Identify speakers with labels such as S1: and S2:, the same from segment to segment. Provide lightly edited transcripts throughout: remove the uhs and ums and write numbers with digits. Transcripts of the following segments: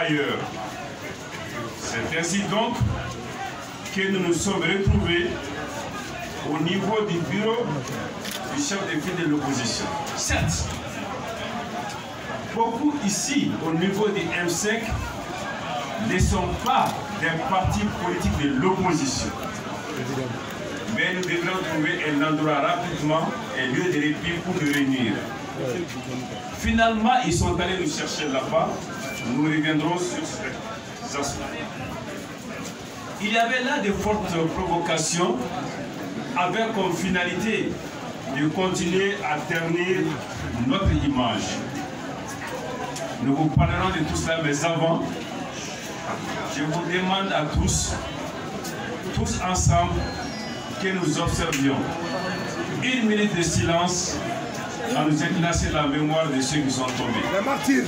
S1: ailleurs. C'est ainsi donc que nous nous sommes retrouvés au niveau du bureau du chef de file de l'opposition. Certes, beaucoup ici, au niveau du M5, ne sont pas des partis politiques de l'opposition. Mais nous devrons trouver un endroit rapidement, un lieu de répit pour nous réunir. Finalement, ils sont allés nous chercher là-bas. Nous reviendrons sur ces aspects. Il y avait là de fortes provocations avec comme finalité de continuer à ternir notre image. Nous vous parlerons de tout cela, mais avant, je vous demande à tous ensemble, que nous observions 1 minute de silence à nous incliner la mémoire de ceux qui sont tombés.
S2: Les martyrs.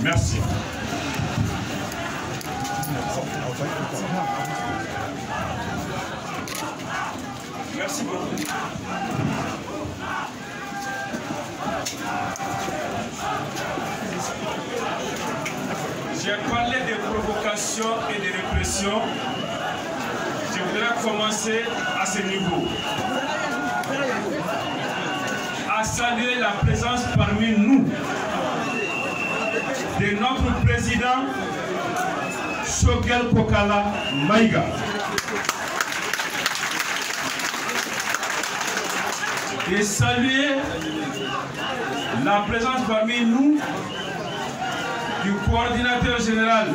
S1: Merci. Merci beaucoup. J'ai parlé de provocation et de répression. Je voudrais commencer à ce niveau. À saluer la présence parmi nous de notre président Shogel Kokala Maïga. Et saluer la présence parmi nous du coordinateur général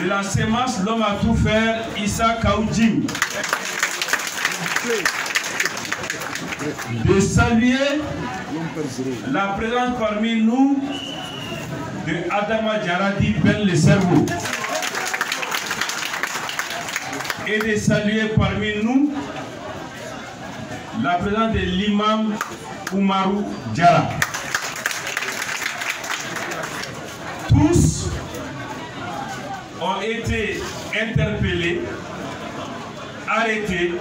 S1: de la CEMAS, l'homme à tout faire, Issa Kaoudjim. De saluer la présence parmi nous de Adama Djaradi Ben le cerveau. Et de saluer parmi nous la présence de l'imam Oumarou Diara. Tous ont été interpellés, arrêtés,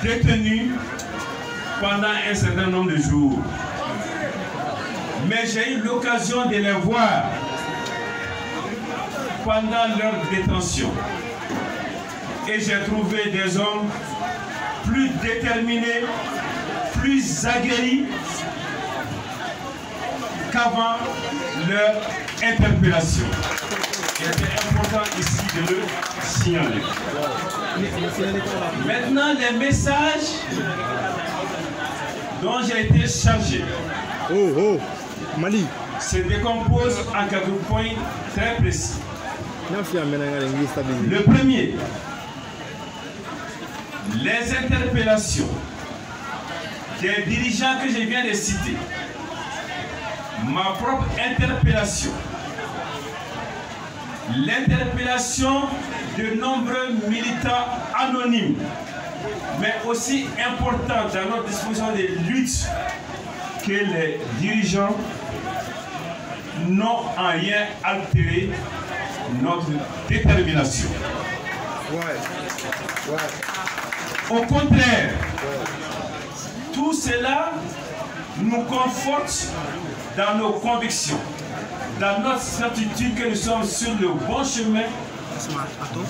S1: détenus pendant un certain nombre de jours. Mais j'ai eu l'occasion de les voir pendant leur détention. Et j'ai trouvé des hommes plus déterminés, plus aguerris qu'avant leur interpellation. Il était important ici de le signaler. Maintenant, les messages dont j'ai été chargé se décomposent en quelques points très précis. Le premier, les interpellations des dirigeants que je viens de citer, ma propre interpellation, l'interpellation de nombreux militants anonymes, mais aussi importants dans notre disposition de lutte, que les dirigeants n'ont en rien altéré notre détermination. Au contraire, tout cela nous conforte dans nos convictions, dans notre certitude que nous sommes sur le bon chemin,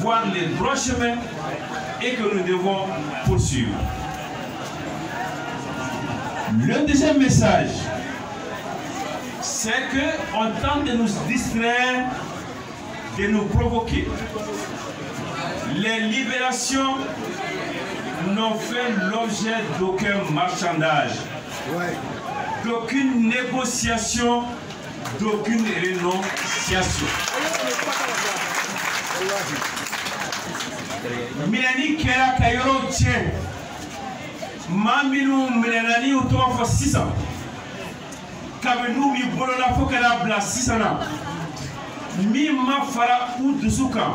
S1: voire le droit chemin, et que nous devons poursuivre. Le deuxième message, c'est qu'on tente de nous distraire, de nous provoquer. Les libérations n'ont fait l'objet d'aucun marchandage, d'aucune négociation, d'aucune renonciation. Minani kera kayoro tien maminu minani utofa 600 kabenu mi bolola fokala bla 600 mi mafara udusuka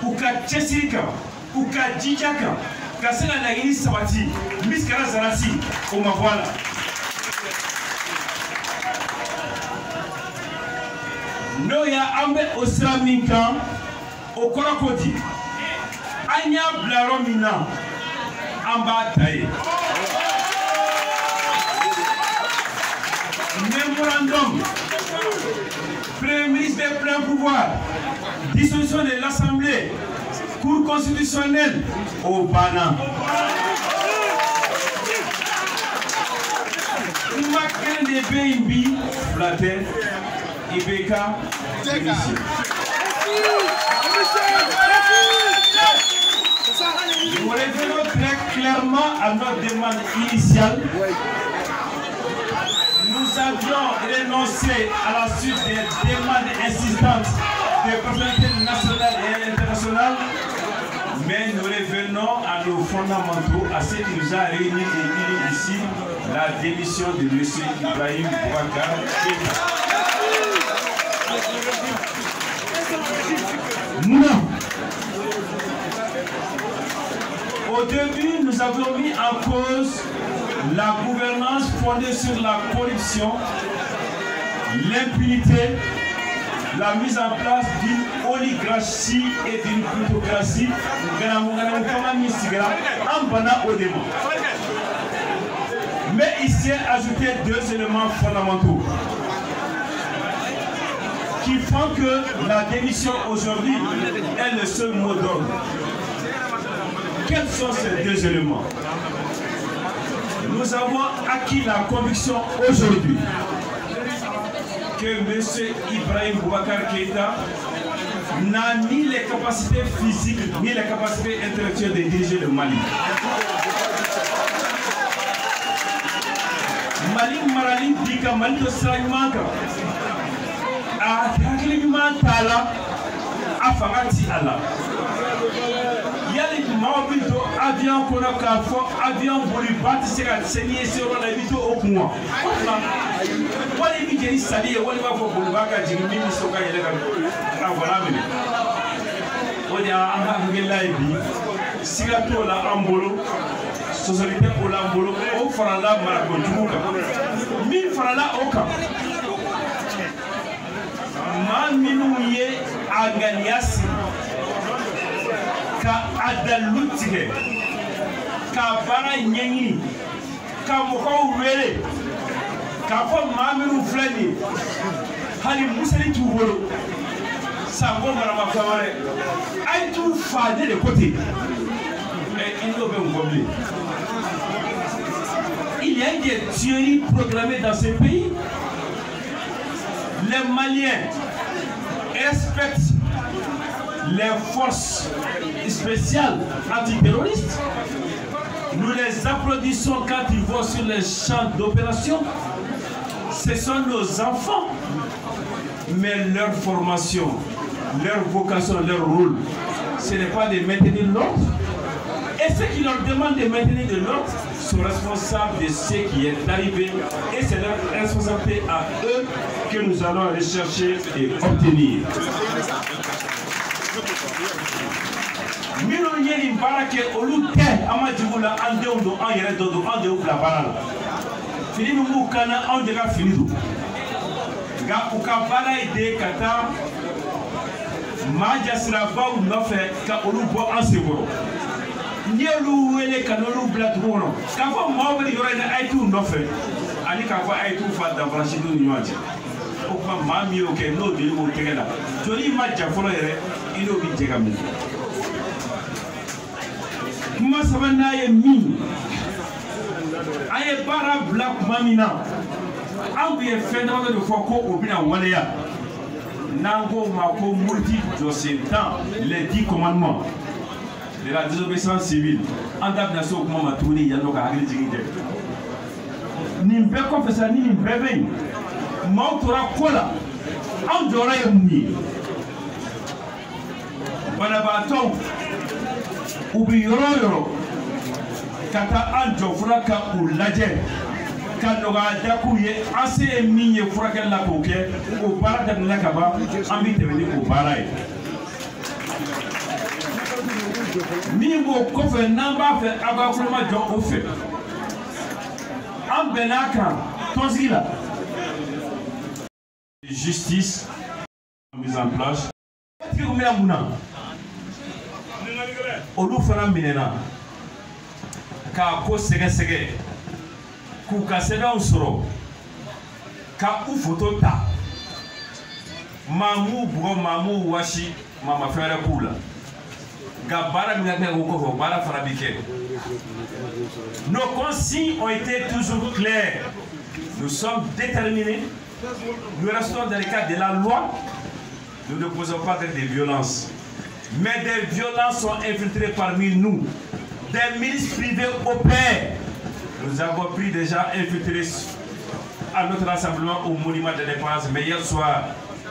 S1: uka chesirika uka jijaka kasena na ini sabati miskara zarasi o mavoila. No ya ambe osraminka okorakodi anya blaro mina amba taye memorandum premier prise des pleins pouvoirs, dissolution de l'Assemblée, Cour constitutionnelle au Bana. Maquin de Béimbi, Flatter, Ibeka, démission. Nous revenons très clairement à notre demande initiale. Nous avions renoncé à la suite des demandes insistantes des personnalités nationales et internationales, mais nous revenons à nos fondamentaux, à ce qui nous a réunis et unis ici, la démission de M. Ibrahim Boubacar Keïta. Non. Au début, nous avons mis en cause la gouvernance fondée sur la corruption, l'impunité, la mise en place d'une oligarchie et d'une plutocratie mais il s'est ajouté deux éléments fondamentaux qui font que la démission aujourd'hui est le seul mot d'ordre. Quels sont ces deux éléments? Nous avons acquis la conviction aujourd'hui que M. Ibrahim Boubacar Keïta n'a ni les capacités physiques ni les capacités intellectuelles de diriger le Mali. Mali Marali Dika Mali de Sraimanka a Takliman Tala a Fagati Allah. Yali Mawabito avion Konaka fo avion Bolibat Sera Seigneur sur la vidéo au point. Wala hivi jeri salie wale wako Bolibaka jingimi soka yelega voilà mene. Odia anga ngela ibi sigato la ambolo société pour l'ambolo o farala marako juka. Mi farala oka. Ma minu ye aganiasi ka adalutige ka bara nyengini ka moko wele ka fo mamiru flani hali musali tuwolo sango marama kamare ay tu fade de côté et il doit bien combler. Il y a des tueries programmées dans ce pays. Les Maliens respectent les forces spéciales antiterroristes. Nous les applaudissons quand ils vont sur les champs d'opération. Ce sont nos enfants. Mais leur formation, leur vocation, leur rôle, ce n'est pas de maintenir l'ordre. Et ceux qui leur demandent de maintenir de l'ordre sont responsables de ce qui est arrivé. Et c'est leur responsabilité à eux que nous allons rechercher et obtenir. Mino yeli barake olute amajibula andeundo anyere dodo andeu la barala fini mu kana ande ga finido ga ukabara ide kata maja siraba no fe ka olubo anseboro nielu wele kanolu blatwono ka fo mawbeli yorene aitu no fe ani ka fo aitu fa da branchido nywaje o kuma mami o ke no deli mo tegela joli maja folo yere ino bi tegami kuma sabana ye min aye bara black mamina an bi fɛn de fɔ ko o bɛna waleya n'an ko ma ko murti jɔsen les 10 commandements de la désobéissance civile an da bɛna se o kuma ma tuguni yan nɔ ka hakili jigin tɛ nin bɛɛ kɔfɛ sa ni nin bɛɛ bɛ yen maaw tora ko la an jɔyɔrɔ ye mun ye banabaatɔw u bɛ yɔrɔ o yɔrɔ ka taa an jɔ fura ka u lajɛ ka nɔgɔya da k'u ye an se ye min ye furakɛli la k'o kɛ o baara daminɛna ka ban an bɛ tɛmɛ ni o baara ye min b'o kɔfɛ n'an b'a fɛ aw ka kuloma jɔ o fɛ an bɛnn'a kan tɔnsigi la justice mise en place tigi kun bɛna mun na olu fana minɛna k'a ko sɛgɛsɛgɛ k'u ka sɛbɛnw sɔrɔ ka u foto ta Mamou Bro Mamou Washi Mama Fere Kula Gabara Minako Bara Farabike. Nos consignes ont été toujours claires. Nous sommes déterminés. Nous restons dans le cadre de la loi. Nous ne posons pas des violences. Mais des violences sont infiltrées parmi nous. Des milices privées opèrent. Nous avons pris déjà infiltrés à notre rassemblement au monument de l'indépendance, mais hier soir,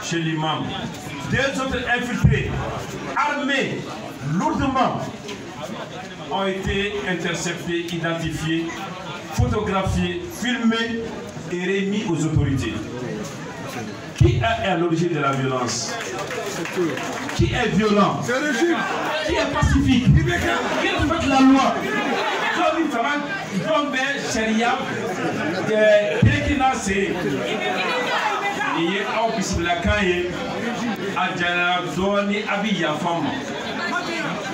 S1: chez l'imam. Deux autres infiltrés, armés lourdement, ont été interceptés, identifiés, photographiés, filmés et remis aux autorités. Qui est à l'origine de la violence? Qui est violent?
S2: C'est le régime.
S1: Qui est pacifique? Qui respecte la loi? Comme il fait tomber Sharia, c'est il est au bismillah kaye adjana doni abiya fama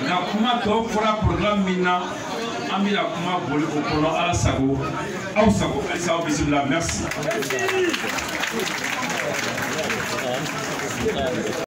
S1: na kuma to fura programme mina amila kuma boli ko kono ala sago aw sago alisa bismillah merci